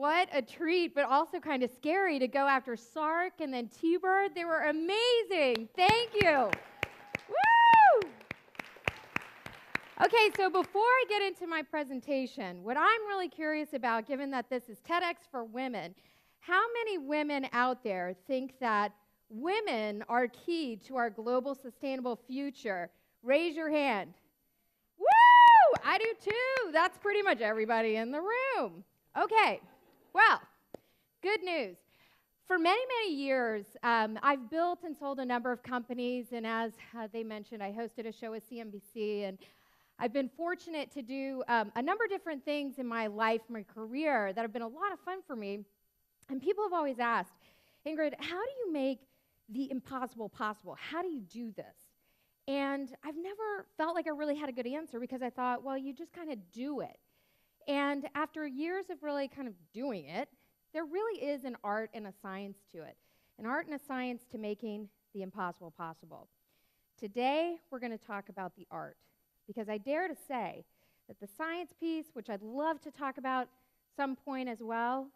what a treat, but also kind of scary to go after Sark and then T-Bird. They were amazing. Thank you. Woo! Okay, so before I get into my presentation, what I'm really curious about, given that this is TEDx for women, how many women out there think that women are key to our global sustainable future? Raise your hand. Woo! I do too. That's pretty much everybody in the room. Okay, well, good news. For many, many years, I've built and sold a number of companies, and as they mentioned, I hosted a show with CNBC, and I've been fortunate to do a number of different things in my life, my career, that have been a lot of fun for me. And people have always asked, Ingrid, how do you make the impossible possible? How do you do this? And I've never felt like I really had a good answer because I thought, well, you just kind of do it. And after years of really kind of doing it, there really is an art and a science to it, an art and a science to making the impossible possible. Today, we're going to talk about the art, because I dare to say that the science piece, which I'd love to talk about some point as well,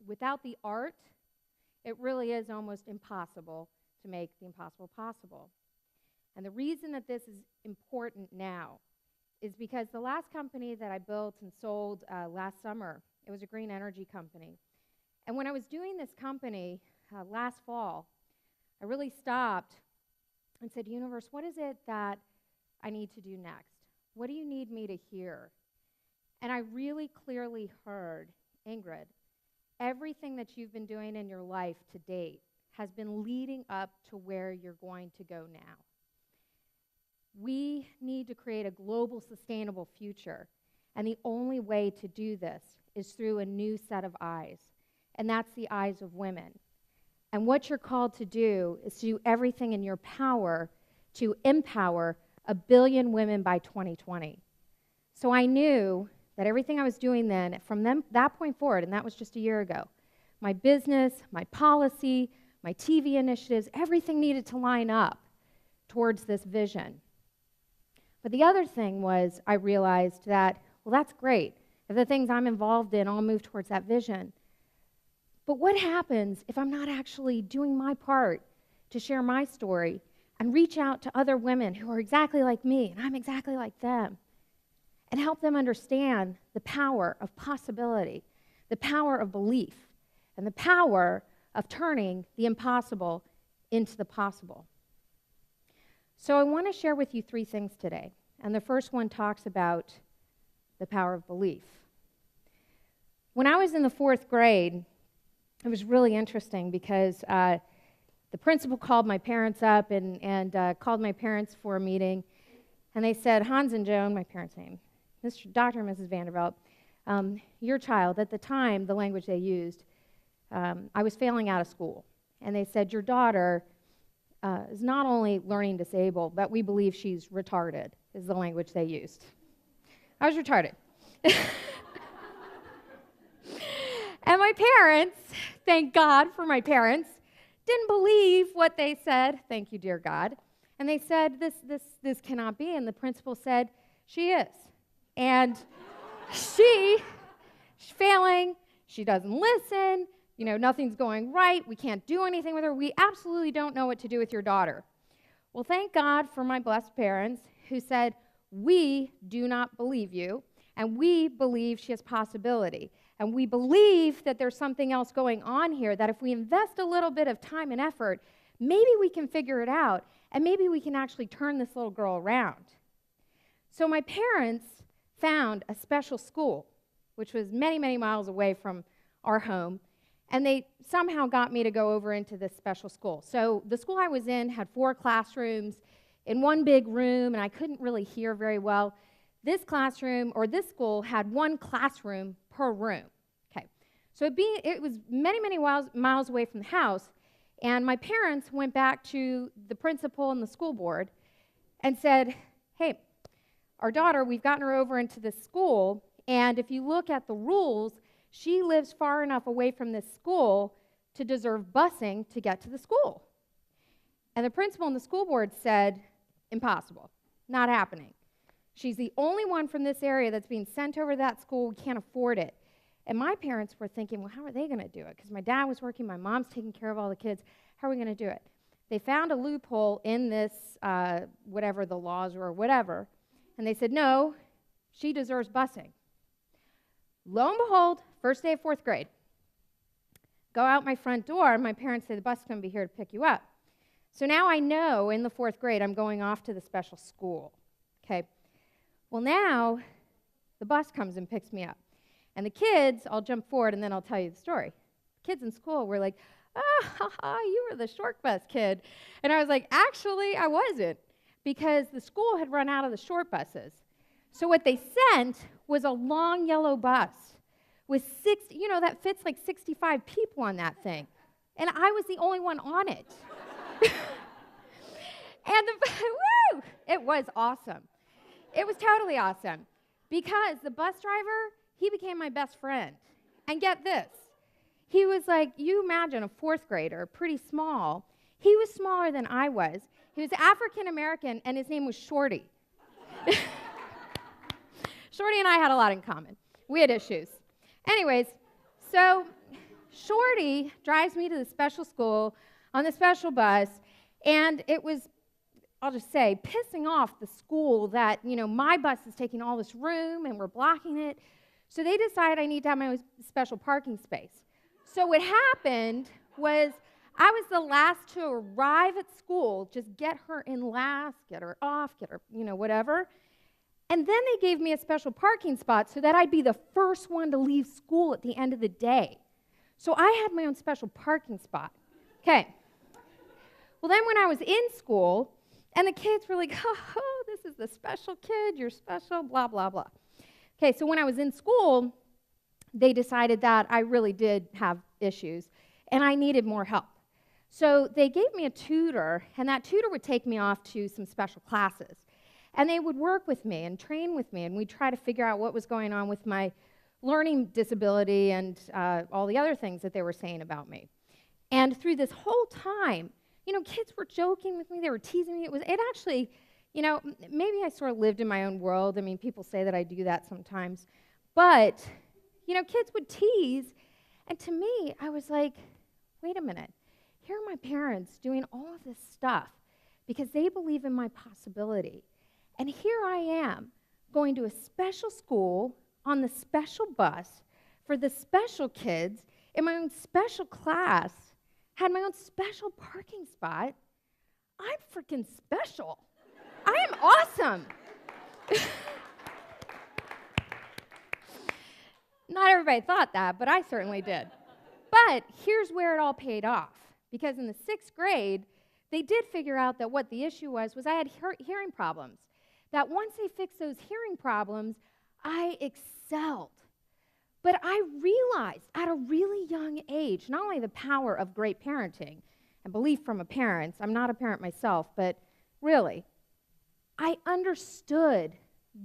without the art, it really is almost impossible to make the impossible possible. And the reason that this is important now is because the last company that I built and sold last summer, it was a green energy company. And when I was doing this company last fall, I really stopped and said, universe, what is it that I need to do next? What do you need me to hear? And I really clearly heard, Ingrid, everything that you've been doing in your life to date has been leading up to where you're going to go now. We need to create a global sustainable future, and the only way to do this is through a new set of eyes, and that's the eyes of women. And what you're called to do is to do everything in your power to empower 1 billion women by 2020. So I knew that everything I was doing then, from that point forward, and that was just a year ago, my business, my policy, my TV initiatives, everything needed to line up towards this vision. But the other thing was I realized that, well, that's great. If the things I'm involved in all move towards that vision. But what happens if I'm not actually doing my part to share my story and reach out to other women who are exactly like me and I'm exactly like them and help them understand the power of possibility, the power of belief, and the power of turning the impossible into the possible? So I want to share with you 3 things today. And the first one talks about the power of belief. When I was in the 4th grade, it was really interesting because the principal called my parents up and called my parents for a meeting. And they said, Hans and Joan, my parents' name, Dr. and Mrs. Vanderveldt, your child, at the time, the language they used, I was failing out of school. And they said, your daughter is not only learning disabled, but we believe she's retarded, is the language they used. I was retarded. And my parents, thank God for my parents, didn't believe what they said. Thank you, dear God. And they said, this cannot be. And the principal said, she is. And she's failing. She doesn't listen. You know, nothing's going right. We can't do anything with her. We absolutely don't know what to do with your daughter. Well, thank God for my blessed parents who said, we do not believe you, and we believe she has possibility. And we believe that there's something else going on here, that if we invest a little bit of time and effort, maybe we can figure it out, and maybe we can actually turn this little girl around. So my parents found a special school, which was many, many miles away from our home, and they somehow got me to go over into this special school. So the school I was in had 4 classrooms in one big room, and I couldn't really hear very well. This classroom, or this school, had 1 classroom per room. Okay, so it was many, many miles away from the house, and my parents went back to the principal and the school board and said, hey, our daughter, we've gotten her over into this school, and if you look at the rules, she lives far enough away from this school to deserve busing to get to the school. And the principal and the school board said, impossible, not happening. She's the only one from this area that's being sent over to that school. We can't afford it. And my parents were thinking, well, how are they going to do it? Because my dad was working, my mom's taking care of all the kids. How are we going to do it? They found a loophole in this, whatever the laws were, or whatever, and they said, no, she deserves busing. Lo and behold, first day of 4th grade. Go out my front door, and my parents say, the bus is going to be here to pick you up. So now I know in the 4th grade I'm going off to the special school. Okay. Well, now the bus comes and picks me up. And the kids, I'll jump forward and then I'll tell you the story. Kids in school were like, you were the short bus kid. And I was like, actually, I wasn't, because the school had run out of the short buses. So what they sent was a long yellow bus with that fits like 65 people on that thing. And I was the only one on it. And it was awesome. It was totally awesome, because the bus driver, he became my best friend. And get this, he was like, you imagine a 4th grader, pretty small. He was smaller than I was. He was African American, and his name was Shorty. Shorty and I had a lot in common. We had issues. Anyways, so Shorty drives me to the special school on the special bus, and it was, I'll just say, pissing off the school that, my bus is taking all this room and we're blocking it. So they decide I need to have my own special parking space. So what happened was I was the last to arrive at school, just get her in last, get her off, get her, whatever. And then they gave me a special parking spot so that I'd be the first one to leave school at the end of the day. So I had my own special parking spot. Okay. Well, then when I was in school, and the kids were like, oh, this is the special kid, you're special, blah, blah, blah. Okay, so when I was in school, they decided that I really did have issues, and I needed more help. So they gave me a tutor, and that tutor would take me off to some special classes. And they would work with me and train with me, and we'd try to figure out what was going on with my learning disability and all the other things that they were saying about me. And through this whole time, kids were joking with me, they were teasing me. It actually, maybe I sort of lived in my own world. I mean, people say that I do that sometimes. But, kids would tease, and to me, I was like, wait a minute. Here are my parents doing all of this stuff because they believe in my possibility. And here I am going to a special school on the special bus for the special kids in my own special class, had my own special parking spot. I'm freaking special. I am awesome. Not everybody thought that, but I certainly did. But here's where it all paid off. Because in the 6th grade, they did figure out that what the issue was I had hearing problems. That once they fixed those hearing problems, I excelled. But I realized at a really young age, not only the power of great parenting and belief from a parent, I'm not a parent myself, but really, I understood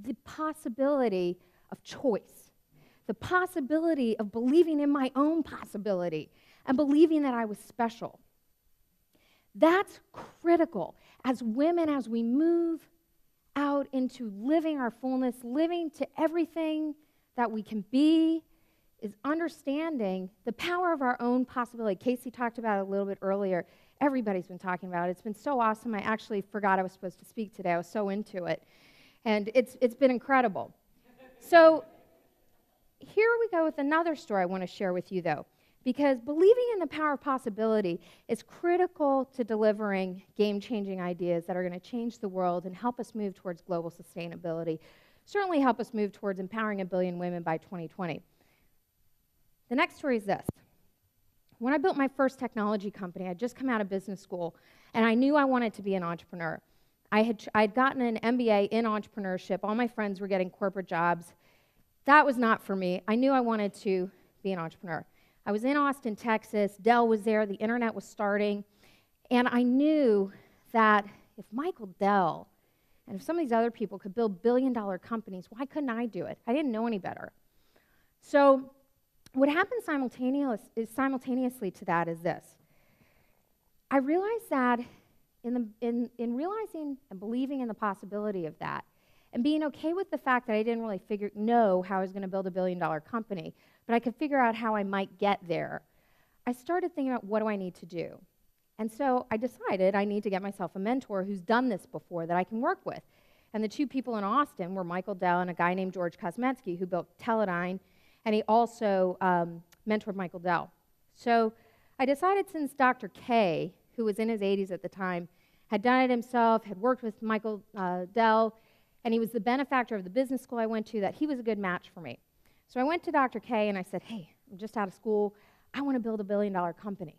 the possibility of choice, the possibility of believing in my own possibility and believing that I was special. That's critical as women, as we move out into living our fullness, living to everything that we can be, is understanding the power of our own possibility. Casey talked about it a little bit earlier. Everybody's been talking about it. It's been so awesome. I actually forgot I was supposed to speak today. I was so into it. And it's been incredible. So here we go with another story I want to share with you, though, because believing in the power of possibility is critical to delivering game-changing ideas that are going to change the world and help us move towards global sustainability, certainly help us move towards empowering 1 billion women by 2020. The next story is this. When I built my first technology company, I'd just come out of business school, and I knew I wanted to be an entrepreneur. I'd gotten an MBA in entrepreneurship. All my friends were getting corporate jobs. That was not for me. I knew I wanted to be an entrepreneur. I was in Austin, Texas. Dell was there. The internet was starting. And I knew that if Michael Dell and if some of these other people could build billion-dollar companies, why couldn't I do it? I didn't know any better. So what happened simultaneously to that is this. I realized that in realizing and believing in the possibility of that, and being okay with the fact that I didn't really know how I was going to build a billion-dollar company, but I could figure out how I might get there. I started thinking about, what do I need to do? And so I decided I need to get myself a mentor who's done this before that I can work with. And the two people in Austin were Michael Dell and a guy named George Kosmetsky, who built Teledyne, and he also mentored Michael Dell. So I decided, since Dr. K, who was in his 80s at the time, had done it himself, had worked with Michael Dell, and he was the benefactor of the business school I went to, that he was a good match for me. So I went to Dr. K and I said, hey, I'm just out of school. I want to build a billion-dollar company.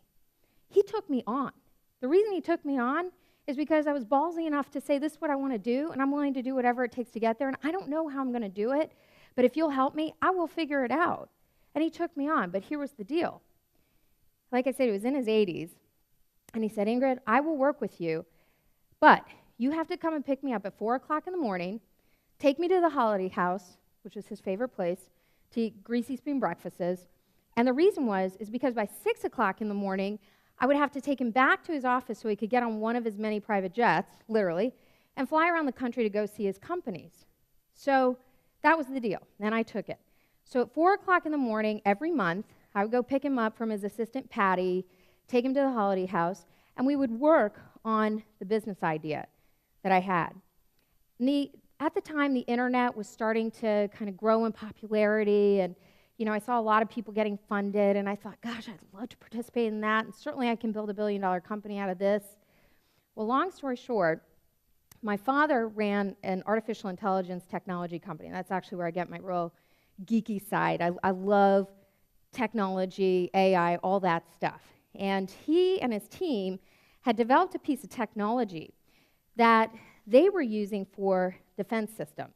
He took me on. The reason he took me on is because I was ballsy enough to say, this is what I want to do, and I'm willing to do whatever it takes to get there, and I don't know how I'm going to do it, but if you'll help me, I will figure it out. And he took me on, but here was the deal. Like I said, he was in his 80s, and he said, Ingrid, I will work with you, but you have to come and pick me up at 4 o'clock in the morning, take me to the Holiday House, which was his favorite place, to eat greasy spoon breakfasts. And the reason is because by 6 o'clock in the morning, I would have to take him back to his office so he could get on one of his many private jets, literally, and fly around the country to go see his companies. So that was the deal, and I took it. So at 4 o'clock in the morning every month, I would go pick him up from his assistant, Patty, take him to the Holiday House, and we would work on the business idea that I had. At the time, the internet was starting to kind of grow in popularity, and I saw a lot of people getting funded, and I thought, gosh, I'd love to participate in that, and certainly I can build a billion-dollar company out of this. Well, long story short, my father ran an artificial intelligence technology company, and that's actually where I get my real geeky side. I love technology, AI, all that stuff. And he and his team had developed a piece of technology that they were using for defense systems.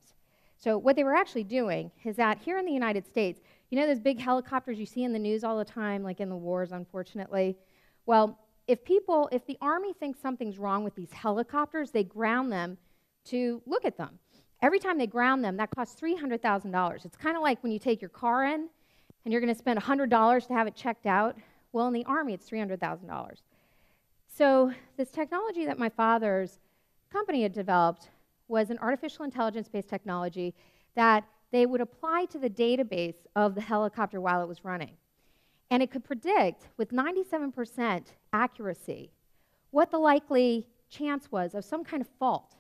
So what they were actually doing is that here in the United States, those big helicopters you see in the news all the time, like in the wars, unfortunately? Well, if the Army thinks something's wrong with these helicopters, they ground them to look at them. Every time they ground them, that costs $300,000. It's kind of like when you take your car in and you're going to spend $100 to have it checked out. Well, in the Army, it's $300,000. So this technology that my father's company had developed was an artificial intelligence-based technology that they would apply to the database of the helicopter while it was running. And it could predict with 97% accuracy what the likely chance was of some kind of fault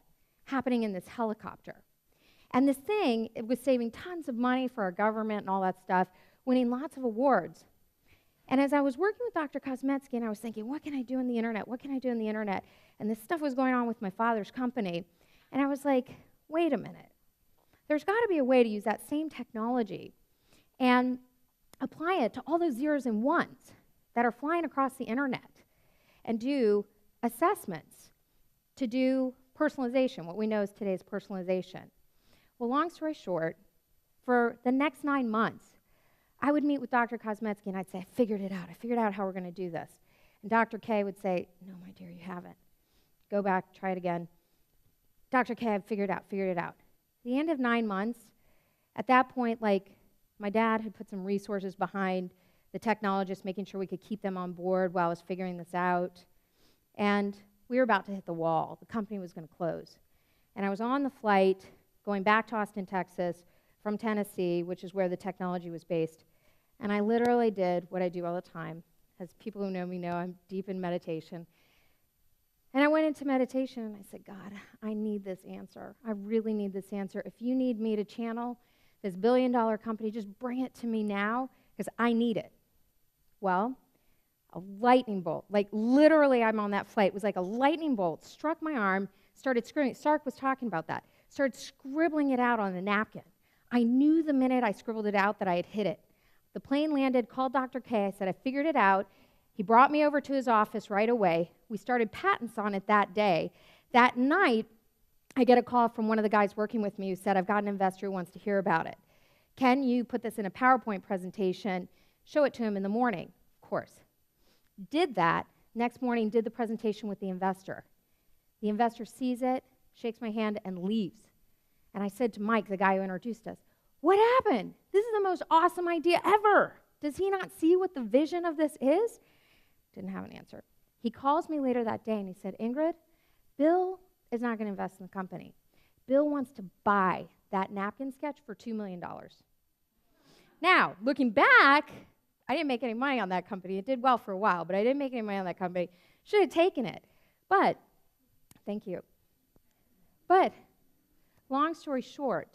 happening in this helicopter. And this thing, it was saving tons of money for our government and all that stuff, winning lots of awards. And as I was working with Dr. Kosmetsky, and I was thinking, what can I do in the internet? What can I do in the internet? And this stuff was going on with my father's company. And I was like, wait a minute. There's got to be a way to use that same technology and apply it to all those zeros and ones that are flying across the internet and do assessments to do personalization, what we know as today's personalization. Well, long story short, for the next 9 months, I would meet with Dr. Kosmetsky and I'd say, I figured it out. I figured out how we're going to do this. And Dr. K would say, no, my dear, you haven't. Go back, try it again. Dr. K, I've figured it out. At the end of 9 months, at that point, my dad had put some resources behind the technologists, making sure we could keep them on board while I was figuring this out. And we were about to hit the wall. The company was going to close. And I was on the flight going back to Austin, Texas, from Tennessee, which is where the technology was based. And I literally did what I do all the time. As people who know me know, I'm deep in meditation. And I went into meditation and I said, God, I need this answer. I really need this answer. If you need me to channel this billion-dollar company, just bring it to me now, because I need it. Well, a lightning bolt, literally I'm on that flight, it was like a lightning bolt, struck my arm, started scribbling. Sark was talking about that. Started scribbling it out on a napkin. I knew the minute I scribbled it out that I had hit it. The plane landed, called Dr. K. I said, I figured it out. He brought me over to his office right away. We started patents on it that day. That night, I get a call from one of the guys working with me who said, I've got an investor who wants to hear about it. Can you put this in a PowerPoint presentation, show it to him in the morning? Of course. Did that. Next morning, did the presentation with the investor. The investor sees it, shakes my hand, and leaves. And I said to Mike, the guy who introduced us, what happened? This is the most awesome idea ever. Does he not see what the vision of this is? Didn't have an answer. He calls me later that day and he said, Ingrid, Bill is not going to invest in the company. Bill wants to buy that napkin sketch for $2 million. Now, looking back, I didn't make any money on that company. It did well for a while, but I didn't make any money on that company. Should have taken it. But, thank you. But, long story short,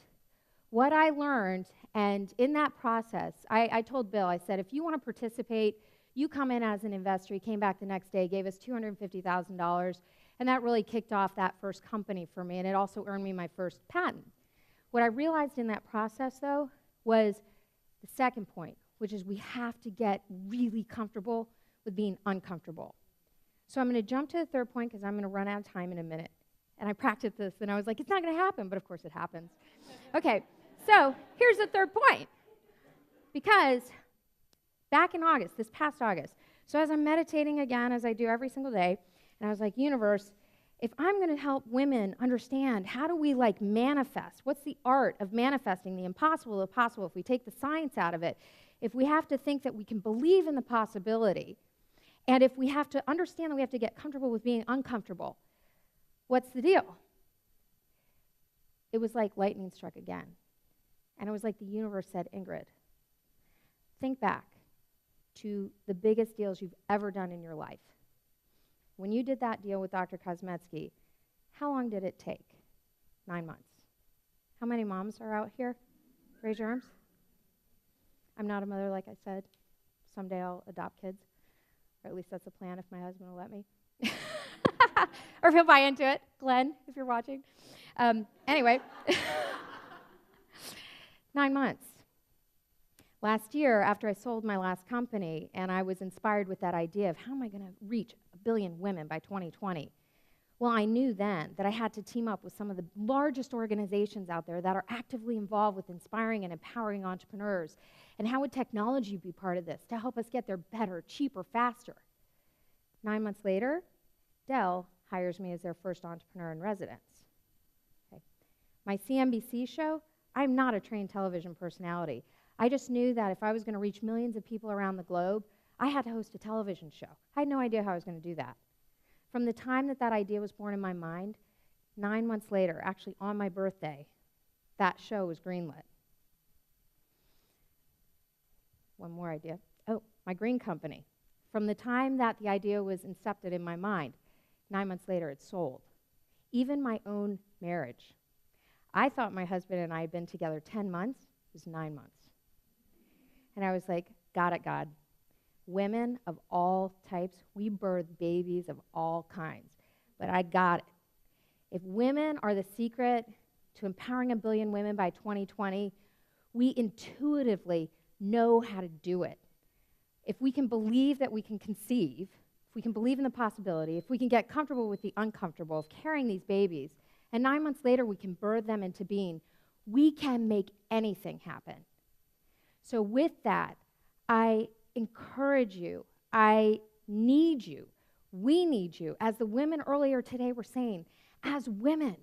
what I learned, and in that process, I told Bill, I said, if you want to participate, you come in as an investor. He came back the next day, gave us $250,000, and that really kicked off that first company for me, and it also earned me my first patent. What I realized in that process, though, was the second point, which is we have to get really comfortable with being uncomfortable. So I'm going to jump to the third point because I'm going to run out of time in a minute. And I practiced this, and I was like, it's not going to happen, but of course it happens. Okay, so here's the third point. Because back in August, this past August, so as I'm meditating again, as I do every single day, and I was like, universe, if I'm going to help women understand how do we like manifest, what's the art of manifesting the impossible to the possible if we take the science out of it, if we have to think that we can believe in the possibility, and if we have to understand that we have to get comfortable with being uncomfortable, what's the deal? It was like lightning struck again. And it was like the universe said, Ingrid, think back to the biggest deals you've ever done in your life. When you did that deal with Dr. Kosmetsky, how long did it take? 9 months. How many moms are out here? Raise your arms. I'm not a mother, like I said. Someday I'll adopt kids. Or at least that's the plan if my husband will let me. Or if he'll buy into it. Glenn, if you're watching. Anyway. 9 months. Last year, after I sold my last company, and I was inspired with that idea of how am I going to reach 1 billion women by 2020, well, I knew then that I had to team up with some of the largest organizations out there that are actively involved with inspiring and empowering entrepreneurs. And how would technology be part of this to help us get there better, cheaper, faster? 9 months later, Dell hires me as their first entrepreneur in residence. Okay. My CNBC show, I'm not a trained television personality. I just knew that if I was going to reach millions of people around the globe, I had to host a television show. I had no idea how I was going to do that. From the time that that idea was born in my mind, 9 months later, actually on my birthday, that show was greenlit. One more idea. Oh, my green company. From the time that the idea was incepted in my mind, 9 months later, it sold. Even my own marriage. I thought my husband and I had been together 10 months. It was 9 months. And I was like, got it, God. Women of all types, we birth babies of all kinds. But I got it. If women are the secret to empowering 1 billion women by 2020, we intuitively know how to do it. If we can believe that we can conceive, if we can believe in the possibility, if we can get comfortable with the uncomfortable of carrying these babies, and 9 months later we can birth them into being, we can make anything happen. So with that, I encourage you, I need you, we need you. As the women earlier today were saying, as women,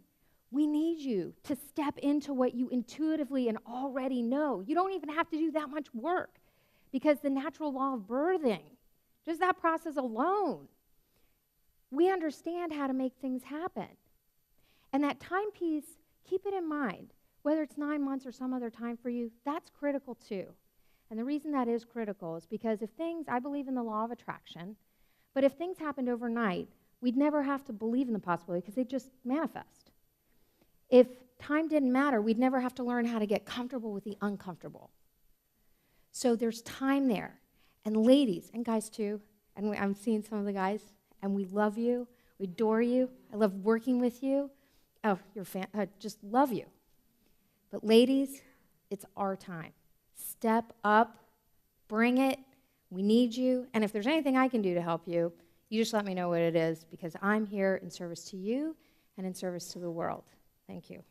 we need you to step into what you intuitively and already know. You don't even have to do that much work because the natural law of birthing, just that process alone, we understand how to make things happen. And that timepiece, keep it in mind. Whether it's 9 months or some other time for you, that's critical too. And the reason that is critical is because if things, I believe in the law of attraction, but if things happened overnight, we'd never have to believe in the possibility because they'd just manifest. If time didn't matter, we'd never have to learn how to get comfortable with the uncomfortable. So there's time there. And ladies, and guys too, and I'm seeing some of the guys, and we love you, we adore you, I love working with you. Oh, just love you. But ladies, it's our time. Step up, bring it, we need you, and if there's anything I can do to help you, you just let me know what it is because I'm here in service to you and in service to the world. Thank you.